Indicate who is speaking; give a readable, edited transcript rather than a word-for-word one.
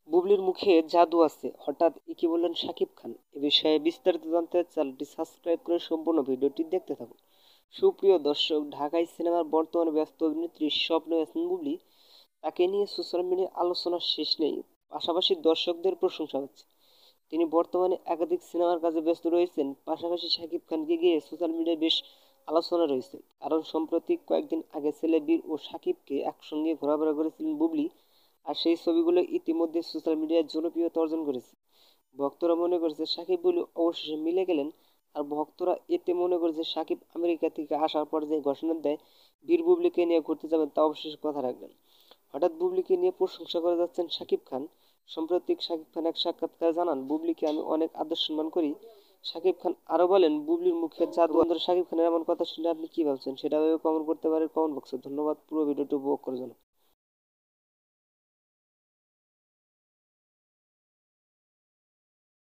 Speaker 1: বুবলির মুখে জাদু আছে, হঠাৎ কি বললেন শাকিব খান? এ বিষয়ে বিস্তারিত জানতে চ্যানেলটি সাবস্ক্রাইব করে সম্পূর্ণ ভিডিওটি দেখতে থাকুন। সুপ্রিয় দর্শক, ঢাকাই সিনেমার বর্তমানে ব্যস্ত অভিনেত্রীর স্বপ্নে আছেন বুবলি। তাকে নিয়ে সোশ্যাল মিডিয়ায় আলোচনার শেষ নেই, পাশাপাশি দর্শকদের প্রশংসা হচ্ছে। তিনি বর্তমানে একাধিক সিনেমার কাজে ব্যস্ত রয়েছেন, পাশাপাশি শাকিব খানকে গিয়ে সোশ্যাল মিডিয়ায় বেশ আলোচনা রয়েছে। কারণ সম্প্রতি কয়েকদিন আগে ছেলে বীর ও শাকিবকে একসঙ্গে ঘোরাফেরা করেছিলেন বুবলি, আর সেই ছবিগুলো ইতিমধ্যে সোশ্যাল মিডিয়ায় জনপ্রিয়তা অর্জন করেছে। ভক্তরা মনে করছে শাকিব বুবলি অবশেষে মিলে গেলেন, আর ভক্তরা এতে মনে করছে শাকিব আমেরিকা থেকে আসার পর যে ঘোষণা দেয় বীর বুবলিকে নিয়ে ঘুরতে যাবেন, তা অবশেষে কথা রাখবেন। হঠাৎ বুবলিকে নিয়ে প্রশংসা করে যাচ্ছেন শাকিব খান। সম্প্রতি শাকিব খান এক সাক্ষাৎকারে জানান, বুবলিকে আমি অনেক আদর সম্মান করি। শাকিব খান আরো বলেন, বুবলির মুখে জাদু। শাকিব খানের এমন কথা শুনে আপনি কি ভাবছেন সেটা কমেন্ট করতে পারেন কমেন্ট বক্সে। ধন্যবাদ পুরো ভিডিওটি উপভোগ করার জন্য।